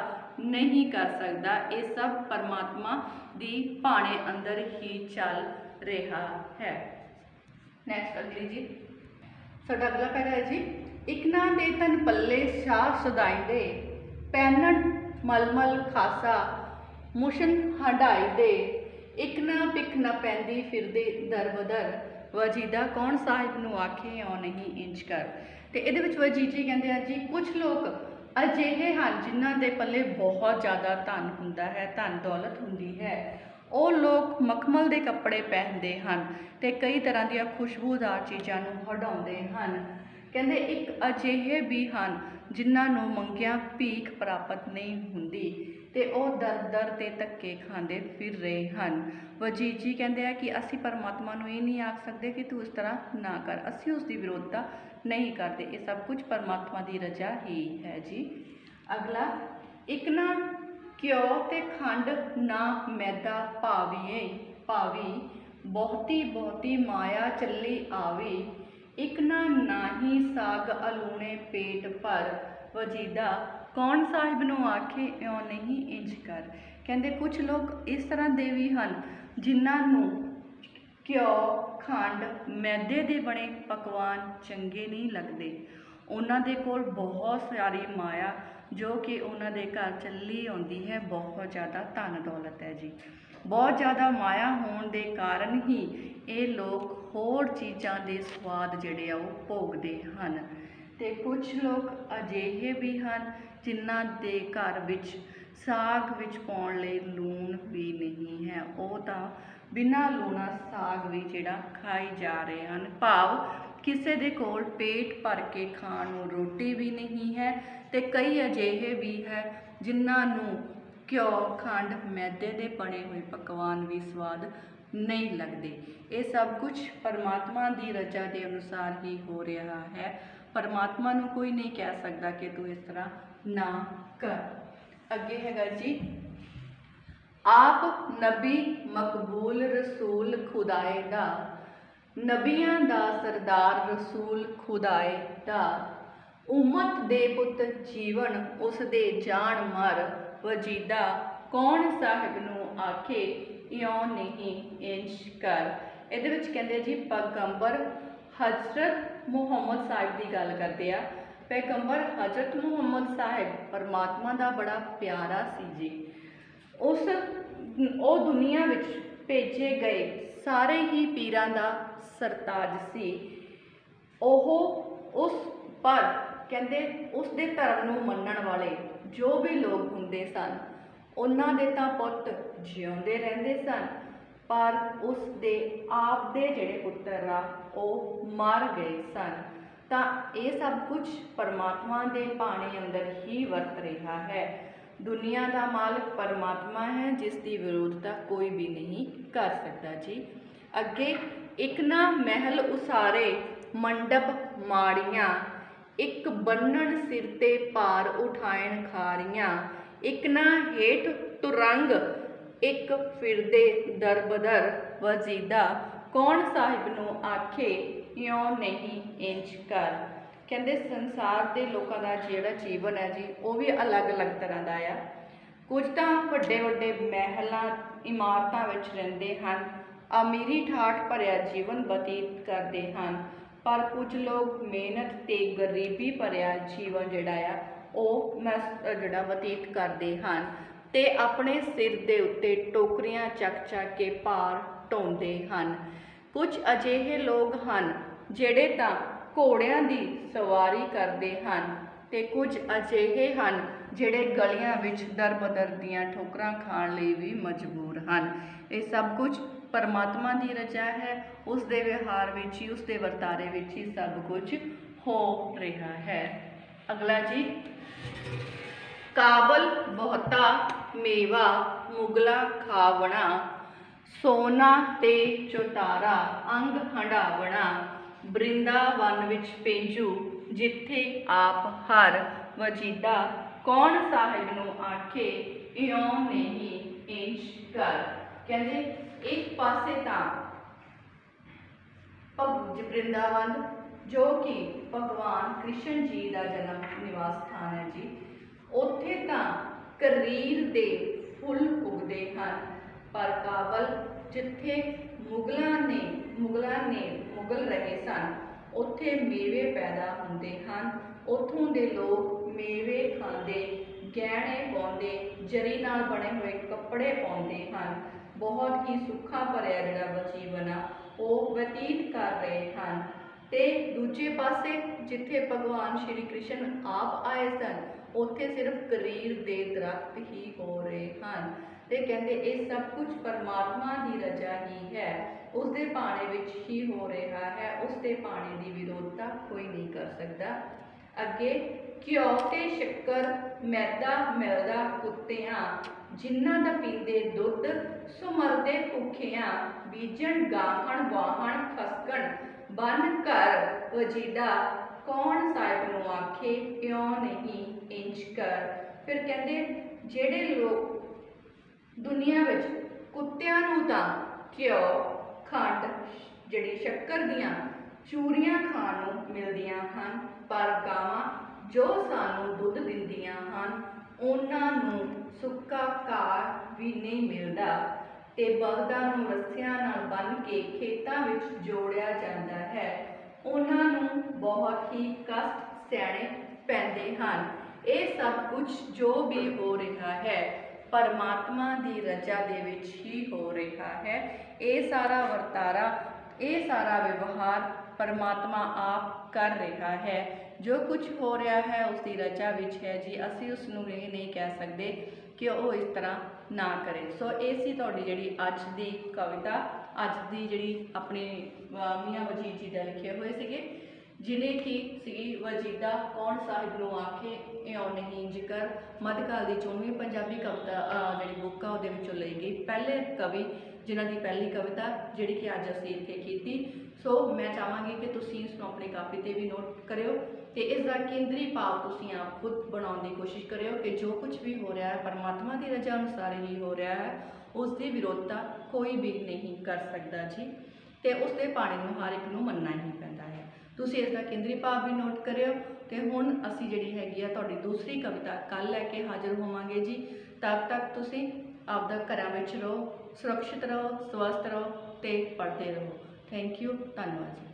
नहीं कर सकता। ये सब परमात्मा की भाणे अंदर ही चल रहा है। नैक्सट अगली जी साडा अगला पैरा है जी इकना दे तन पल्ले शाह सदाई दे, पैनन मलमल खासा मुशन हंडाई दे, इकना पिक न पैंदी फिरदे दर बदर, वजीदा कौन साहिब नू आखे औ नहीं इंज कर। तो ये वजीजी कहते हैं जी कुछ लोग ਅਜਿਹੇ ਹਨ ਜਿਨ੍ਹਾਂ ਦੇ ਪੱਲੇ ਬਹੁਤ ਜ਼ਿਆਦਾ ਧਨ ਹੁੰਦਾ ਹੈ, ਧਨ ਦੌਲਤ ਹੁੰਦੀ ਹੈ। ਉਹ ਲੋਕ ਮਖਮਲ ਦੇ ਕੱਪੜੇ ਪਹਿਨਦੇ ਹਨ ਅਤੇ ਕਈ ਤਰ੍ਹਾਂ ਦੀਆਂ ਖੁਸ਼ਬੂਦਾਰ ਚੀਜ਼ਾਂ ਨੂੰ ਹੰਢਾਉਂਦੇ ਹਨ। ਕਹਿੰਦੇ ਇੱਕ ਅਜਿਹੇ ਵੀ ਹਨ ਜਿਨ੍ਹਾਂ ਨੂੰ ਮੰਗਿਆਂ ਭੀਖ ਪ੍ਰਾਪਤ ਨਹੀਂ ਹੁੰਦੀ ਅਤੇ ਉਹ ਦਰ ਦਰ 'ਤੇ ਧੱਕੇ ਖਾਂਦੇ ਫਿਰ ਰਹੇ ਹਨ। ਵਜੀਦ ਜੀ ਕਹਿੰਦੇ ਆ ਕਿ ਅਸੀਂ ਪਰਮਾਤਮਾ ਨੂੰ ਇਹ ਨਹੀਂ ਆਖ ਸਕਦੇ ਕਿ ਤੂੰ ਇਸ ਤਰ੍ਹਾਂ ਨਾ ਕਰ, ਅਸੀਂ ਉਸ ਦੀ ਵਿਰੋਧਤਾ ਨਹੀਂ ਕਰਦੇ। ਇਹ ਸਭ ਕੁਝ ਪਰਮਾਤਮਾ ਦੀ ਰਜ਼ਾ ਹੀ ਹੈ ਜੀ। ਅਗਲਾ, ਇੱਕ ਨਾ ਘਿਓ ਤੇ ਖੰਡ ਨਾ ਮੈਦਾ ਭਾਵੀ ਬਹੁਤੀ ਬਹੁਤੀ ਮਾਇਆ ਚੱਲੀ ਆਵੀ, ਇੱਕ ਨਾ ਨਾਹੀ ਸਾਗ ਅਲੂਣੇ ਪੇਟ ਭਰ, ਵਜੀਦਾ ਕੌਣ ਸਾਹਿਬ ਨੂੰ ਆਖੇ ਇਉਂ ਨਹੀਂ ਇੰਝ ਕਰ। ਕਹਿੰਦੇ ਕੁਝ ਲੋਕ ਇਸ ਤਰ੍ਹਾਂ ਦੇ ਵੀ ਹਨ ਜਿਨ੍ਹਾਂ ਨੂੰ ਘਿਓ, ਖੰਡ, ਮੈਦੇ ਦੇ ਬਣੇ ਪਕਵਾਨ ਚੰਗੇ ਨਹੀਂ ਲੱਗਦੇ। ਉਹਨਾਂ ਦੇ ਕੋਲ ਬਹੁਤ ਸਾਰੀ ਮਾਇਆ ਜੋ ਕਿ ਉਹਨਾਂ ਦੇ ਘਰ ਚੱਲੀ ਆਉਂਦੀ ਹੈ, ਬਹੁਤ ਜ਼ਿਆਦਾ ਧਨ ਦੌਲਤ ਹੈ ਜੀ। ਬਹੁਤ ਜ਼ਿਆਦਾ ਮਾਇਆ ਹੋਣ ਦੇ ਕਾਰਨ ਹੀ ਇਹ ਲੋਕ ਹੋਰ ਚੀਜ਼ਾਂ ਦੇ ਸਵਾਦ ਜਿਹੜੇ ਆ ਉਹ ਭੋਗਦੇ ਹਨ। ਅਤੇ ਕੁਝ ਲੋਕ ਅਜਿਹੇ ਵੀ ਹਨ ਜਿਨ੍ਹਾਂ ਦੇ ਘਰ ਵਿੱਚ ਸਾਗ ਵਿੱਚ ਪਾਉਣ ਲਈ ਲੂਣ ਵੀ ਨਹੀਂ ਹੈ, ਉਹ ਤਾਂ ਬਿਨਾਂ ਲੂਣਾ ਸਾਗ ਵੀ ਜਿਹੜਾ ਖਾਈ ਜਾ ਰਹੇ ਹਨ। ਭਾਵ ਕਿਸੇ ਦੇ ਕੋਲ ਪੇਟ ਭਰ ਕੇ ਖਾਣ ਨੂੰ ਰੋਟੀ ਵੀ ਨਹੀਂ ਹੈ ਅਤੇ ਕਈ ਅਜਿਹੇ ਵੀ ਹੈ ਜਿਨ੍ਹਾਂ ਨੂੰ ਘਿਓ, ਖੰਡ, ਮੈਦੇ ਦੇ ਬਣੇ ਹੋਏ ਪਕਵਾਨ ਵੀ ਸਵਾਦ ਨਹੀਂ ਲੱਗਦੇ। ਇਹ ਸਭ ਕੁਝ ਪਰਮਾਤਮਾ ਦੀ ਰਜ਼ਾ ਦੇ ਅਨੁਸਾਰ ਹੀ ਹੋ ਰਿਹਾ ਹੈ। ਪਰਮਾਤਮਾ ਨੂੰ ਕੋਈ ਨਹੀਂ ਕਹਿ ਸਕਦਾ ਕਿ ਤੂੰ ਇਸ ਤਰ੍ਹਾਂ ਨਾ ਕਰ। ਅੱਗੇ ਹੈਗਾ ਜੀ, ਆਪ ਨਬੀ ਮਕਬੂਲ ਰਸੂਲ ਖੁਦਾਏ ਦਾ, ਨਬੀਆਂ ਦਾ ਸਰਦਾਰ ਰਸੂਲ ਖੁਦਾਏ ਦਾ, ਉਮਤ ਦੇ ਪੁੱਤ ਜੀਵਨ ਉਸ ਦੇ ਜਾਣ ਮਰ, ਵਜੀਦਾ ਕੌਣ ਸਾਹਿਬ ਨੂੰ ਆਖੇ ਇਉਂ ਨਹੀਂ ਇੰਝ ਕਰ। ਇਹਦੇ ਵਿੱਚ ਕਹਿੰਦੇ ਜੀ ਪੈਗੰਬਰ ਹਜ਼ਰਤ ਮੁਹੰਮਦ ਸਾਹਿਬ ਦੀ ਗੱਲ ਕਰਦੇ ਆ। ਪੈਗੰਬਰ ਹਜ਼ਰਤ ਮੁਹੰਮਦ ਸਾਹਿਬ ਪਰਮਾਤਮਾ ਦਾ ਬੜਾ ਪਿਆਰਾ ਸੀ ਜੀ। ਉਹ ਦੁਨੀਆ ਵਿੱਚ ਭੇਜੇ ਗਏ ਸਾਰੇ ਹੀ ਪੀਰਾਂ ਦਾ ਸਰਤਾਜ ਸੀ। ਪਰ ਕਹਿੰਦੇ ਉਸ ਦੇ ਧਰਮ ਨੂੰ ਮੰਨਣ ਵਾਲੇ ਜੋ ਵੀ ਲੋਕ ਹੁੰਦੇ ਸਨ ਉਹਨਾਂ ਦੇ ਤਾਂ ਪੁੱਤ ਜਿਉਂਦੇ ਰਹਿੰਦੇ ਸਨ, ਪਰ ਉਸ ਦੇ ਆਪ ਦੇ ਜਿਹੜੇ ਪੁੱਤਰ ਆ ਉਹ ਮਰ ਗਏ ਸਨ। ਤਾਂ ਇਹ ਸਭ ਕੁਝ ਪਰਮਾਤਮਾ ਦੇ ਭਾਣੇ ਅੰਦਰ ਹੀ ਵਰਤ ਰਿਹਾ ਹੈ। ਦੁਨੀਆ ਦਾ ਮਾਲਕ ਪਰਮਾਤਮਾ ਹੈ ਜਿਸ ਦੀ ਵਿਰੋਧਤਾ ਕੋਈ ਵੀ ਨਹੀਂ ਕਰ ਸਕਦਾ ਜੀ। ਅੱਗੇ, ਇੱਕ ਨਾ ਮਹਿਲ ਉਸਾਰੇ ਮੰਡਪ ਮਾੜੀਆਂ, ਇੱਕ ਬੰਨਣ ਸਿਰ ਤੇ ਭਾਰ ਉਠਾਇਣ ਖਾਰੀਆਂ, ਇੱਕ ਨਾ ਹੇਠ ਤੁਰੰਗ ਇੱਕ ਫਿਰਦੇ ਦਰਬਦਰ, ਵਜੀਦਾ ਕੌਣ ਸਾਹਿਬ ਨੂੰ ਆਖੇ ਇਉਂ ਨਹੀਂ ਇੰਝ ਕਰ। ਕਹਿੰਦੇ ਸੰਸਾਰ ਦੇ ਲੋਕਾਂ ਦਾ ਜਿਹੜਾ ਜੀਵਨ ਹੈ ਜੀ ਉਹ ਵੀ ਅਲੱਗ-ਅਲੱਗ ਤਰ੍ਹਾਂ ਦਾ ਆ। ਕੁਝ ਤਾਂ ਵੱਡੇ ਵੱਡੇ ਮਹਿਲਾਂ ਇਮਾਰਤਾਂ ਵਿੱਚ ਰਹਿੰਦੇ ਹਨ, ਅਮੀਰੀ ਠਾਠ ਭਰਿਆ ਜੀਵਨ ਬਤੀਤ ਕਰਦੇ ਹਨ, ਪਰ ਕੁਝ ਲੋਕ ਮਿਹਨਤ ਤੇ ਗਰੀਬੀ ਭਰਿਆ ਜੀਵਨ ਜਿਹੜਾ ਆ ਉਹ ਜਿਹੜਾ ਬਤੀਤ ਕਰਦੇ ਹਨ ਅਤੇ ਆਪਣੇ ਸਿਰ ਦੇ ਉੱਤੇ ਟੋਕਰੀਆਂ ਚੱਕ ਚੱਕ ਕੇ ਭਾਰ ਢੋਂਦੇ ਹਨ। ਕੁਝ ਅਜਿਹੇ ਲੋਕ ਹਨ ਜਿਹੜੇ ਤਾਂ ਘੋੜਿਆਂ ਦੀ ਸਵਾਰੀ ਕਰਦੇ ਹਨ ਅਤੇ ਕੁਝ ਅਜਿਹੇ ਹਨ ਜਿਹੜੇ ਗਲੀਆਂ ਵਿੱਚ ਦਰ ਬਦਰ ਦੀਆਂ ਠੋਕਰਾਂ ਖਾਣ ਲਈ ਵੀ ਮਜਬੂਰ ਹਨ। ਇਹ ਸਭ ਕੁਝ ਪਰਮਾਤਮਾ ਦੀ ਰਜ਼ਾ ਹੈ, ਉਸ ਦੇ ਵਿਹਾਰ ਵਿੱਚ ਹੀ, ਉਸ ਦੇ ਵਰਤਾਰੇ ਵਿੱਚ ਹੀ ਸਭ ਕੁਝ ਹੋ ਰਿਹਾ ਹੈ। ਅਗਲਾ ਜੀ, ਕਾਬਲ ਬਹੁਤਾ ਮੇਵਾ ਮੁਗਲਾ ਖਾਵਣਾ, ਸੋਨਾ ਤੇ ਚੁਤਾਰਾ ਅੰਗ ਹੰਢਾਵਣਾ, ਬ੍ਰਿੰਦਾਵਨ ਵਿੱਚ ਪੇਂਜੂ ਜਿੱਥੇ ਆਪ ਹਰ, ਵਜੀਦਾ ਕੌਣ ਸਾਹਿਬ ਨੂੰ ਆਖੇ ਇਉਂ ਨਹੀਂ ਇੰਝ ਕਰ। ਕਹਿੰਦੇ ਇੱਕ ਪਾਸੇ ਤਾਂ ਬ੍ਰਿੰਦਾਵਨ ਜੋ ਕਿ ਭਗਵਾਨ ਕ੍ਰਿਸ਼ਨ ਜੀ ਦਾ ਜਨਮ ਨਿਵਾਸ ਸਥਾਨ ਹੈ ਜੀ, ਉੱਥੇ ਤਾਂ ਕਰੀਰ ਦੇ ਫੁੱਲ ਉੱਗਦੇ ਹਨ, ਪਰ ਕਾਬਲ ਜਿੱਥੇ ਮੁਗਲ ਰਹੇ ਸਨ ਉੱਥੇ ਮੇਵੇ ਪੈਦਾ ਹੁੰਦੇ ਹਨ। ਉੱਥੋਂ ਦੇ ਲੋਕ ਮੇਵੇ ਖਾਂਦੇ, ਗਹਿਣੇ ਪਾਉਂਦੇ, ਜਰੀ ਨਾਲ ਬਣੇ ਹੋਏ ਕੱਪੜੇ ਪਾਉਂਦੇ ਹਨ, ਬਹੁਤ ਹੀ ਸੁੱਖਾ ਭਰਿਆ ਜਿਹੜਾ ਜੀਵਨ ਆ ਉਹ ਬਤੀਤ ਕਰ ਰਹੇ ਹਨ। ਅਤੇ ਦੂਜੇ ਪਾਸੇ ਜਿੱਥੇ ਭਗਵਾਨ ਸ਼੍ਰੀ ਕ੍ਰਿਸ਼ਨ ਆਪ ਆਏ ਸਨ ਉੱਥੇ ਸਿਰਫ ਕਰੀਰ ਦੇ ਦਰਖਤ ਹੀ ਹੋ ਰਹੇ ਹਨ। ਤੇ ਕਹਿੰਦੇ ਇਹ ਸਭ ਕੁਝ ਪਰਮਾਤਮਾ ਦੀ ਰਜ਼ਾ ਹੀ ਹੈ, ਉਸ ਦੇ ਭਾਣੇ ਵਿੱਚ ਹੀ ਹੋ ਰਿਹਾ ਹੈ, ਉਸ ਦੇ ਭਾਣੇ ਦੀ ਵਿਰੋਧਤਾ ਕੋਈ ਨਹੀਂ ਕਰ ਸਕਦਾ। ਅੱਗੇ ਘਿਓ ਤੇ ਸ਼ੱਕਰ ਮੈਦਾ ਮਿਲਦਾ ਕੁੱਤਿਆਂ, ਜਿਨ੍ਹਾਂ ਦਾ ਪੀਂਦੇ ਦੁੱਧ ਸੋ ਮਰਦੇ ਭੁੱਖਿਆਂ, ਬੀਜਣ ਗਾਹਣ ਵਾਹਣ ਖਸਕਣ ਬਨ ਘਰ ਵਜੀਦਾ, ਕੌਣ ਸਾਹਿਬ ਨੂੰ ਆਖੇ ਕਿਉਂ ਨਹੀਂ ਇੰਜ ਕਰ। ਫਿਰ ਕਹਿੰਦੇ ਜਿਹੜੇ ਲੋਕ ਦੁਨੀਆ ਵਿੱਚ ਕੁੱਤਿਆਂ ਨੂੰ ਤਾਂ ਘਿਓ ਖੰਡ ਜਿਹੜੀ ਸ਼ੱਕਰ ਦੀਆਂ ਚੂਰੀਆਂ ਖਾਣ ਨੂੰ ਮਿਲਦੀਆਂ ਹਨ, ਪਰ ਗਾਵਾਂ ਜੋ ਸਾਨੂੰ ਦੁੱਧ ਦਿੰਦੀਆਂ ਹਨ ਉਹਨਾਂ ਨੂੰ ਸੁੱਕਾ ਘਾਹ ਵੀ ਨਹੀਂ ਮਿਲਦਾ, ਤੇ ਬਲਦਾਂ ਨੂੰ ਰੱਸਿਆਂ ਨਾਲ ਬੰਨ੍ਹ ਕੇ ਖੇਤਾਂ ਵਿੱਚ ਜੋੜਿਆ ਜਾਂਦਾ ਹੈ, ਉਹਨਾਂ ਨੂੰ ਬਹੁਤ ਹੀ ਕਸ਼ਟ ਸਹਿਣੇ ਪੈਂਦੇ ਹਨ। ਇਹ ਸਭ ਕੁਝ ਜੋ ਵੀ ਹੋ ਰਿਹਾ ਹੈ ਪਰਮਾਤਮਾ ਦੀ ਰਜ਼ਾ ਦੇ ਵਿੱਚ ਹੀ ਹੋ ਰਿਹਾ ਹੈ। ਇਹ ਸਾਰਾ ਵਰਤਾਰਾ, ਇਹ ਸਾਰਾ ਵਿਵਹਾਰ ਪਰਮਾਤਮਾ ਆਪ ਕਰ ਰਿਹਾ ਹੈ। ਜੋ ਕੁਝ ਹੋ ਰਿਹਾ ਹੈ ਉਸ ਦੀ ਰਜ਼ਾ ਵਿੱਚ ਹੈ ਜੀ। ਅਸੀਂ ਉਸ ਨੂੰ ਇਹ ਨਹੀਂ ਕਹਿ ਸਕਦੇ ਕਿ ਉਹ ਇਸ ਤਰ੍ਹਾਂ ਨਾ ਕਰੇ। ਸੋ ਇਹ ਸੀ ਤੁਹਾਡੀ ਜਿਹੜੀ ਅੱਜ ਦੀ ਕਵਿਤਾ, ਅੱਜ ਦੀ ਜਿਹੜੀ ਆਪਣੀ ਮੀਆਂ ਵਜੀਦ ਜੀ ਦਾ ਲਿਖੇ ਹੋਏ ਸੀਗੇ, ਜਿਨੇ ਕਿ ਸੀਗੀ ਵਜੀਦਾ ਕੌਣ ਸਾਹਿਬ ਨੂੰ ਆਖੇ ਇਉਂ ਨਹੀਂ ਇੰਜ ਕਰ। ਮੱਧਕਾਲ ਦੀ 24ਵੀਂ ਪੰਜਾਬੀ ਕਵਿਤਾ ਜਿਹੜੀ ਬੁੱਕ ਆ ਉਹਦੇ ਵਿੱਚੋਂ ਲਈ ਗਈ। ਪਹਿਲੇ ਕਵੀ ਜਿਨ੍ਹਾਂ ਦੀ ਪਹਿਲੀ ਕਵਿਤਾ ਜਿਹੜੀ ਕਿ ਅੱਜ ਅਸੀਂ ਇੱਥੇ ਕੀਤੀ। ਸੋ ਮੈਂ ਚਾਹਾਂਗੀ ਕਿ ਤੁਸੀਂ ਇਸ ਨੂੰ ਆਪਣੀ ਕਾਪੀ 'ਤੇ ਵੀ ਨੋਟ ਕਰਿਓ ਤੇ ਇਸ ਦਾ ਕੇਂਦਰੀ ਭਾਵ ਤੁਸੀਂ ਆਪ ਖੁਦ ਬਣਾਉਣ ਦੀ ਕੋਸ਼ਿਸ਼ ਕਰਿਓ ਕਿ ਜੋ ਕੁਝ ਵੀ ਹੋ ਰਿਹਾ ਹੈ ਪਰਮਾਤਮਾ ਦੀ ਰਜ਼ਾ ਅਨੁਸਾਰ ਹੀ ਹੋ ਰਿਹਾ ਹੈ, ਉਸ ਦੀ ਵਿਰੋਧਤਾ ਕੋਈ ਵੀ ਨਹੀਂ ਕਰ ਸਕਦਾ ਜੀ, ਤੇ ਉਸ ਦੇ ਭਾਣੇ ਨੂੰ ਹਰ ਇੱਕ ਨੂੰ ਮੰਨਣਾ ਹੀ ਪੈਂਦਾ ਹੈ। ਤੁਸੀਂ ਇਸ ਦਾ ਕੇਂਦਰੀ ਭਾਵ ਵੀ ਨੋਟ ਕਰਿਓ। ਤੇ ਹੁਣ ਅਸੀਂ ਜਿਹੜੀ ਹੈਗੀ ਆ ਤੁਹਾਡੀ ਦੂਸਰੀ ਕਵਿਤਾ ਕੱਲ੍ਹ ਲੈ ਕੇ ਹਾਜ਼ਰ ਹੋਵਾਂਗੇ ਜੀ। ਤਦ ਤੱਕ ਤੁਸੀਂ ਆਪਦਾ ਘਰਾਂ ਵਿੱਚ ਰਹੋ, ਸੁਰੱਖਿਅਤ ਰਹੋ, ਸਵਸਥ ਰਹੋ ਤੇ ਪੜ੍ਹਦੇ ਰਹੋ। ਥੈਂਕ ਯੂ, ਧੰਨਵਾਦ ਜੀ।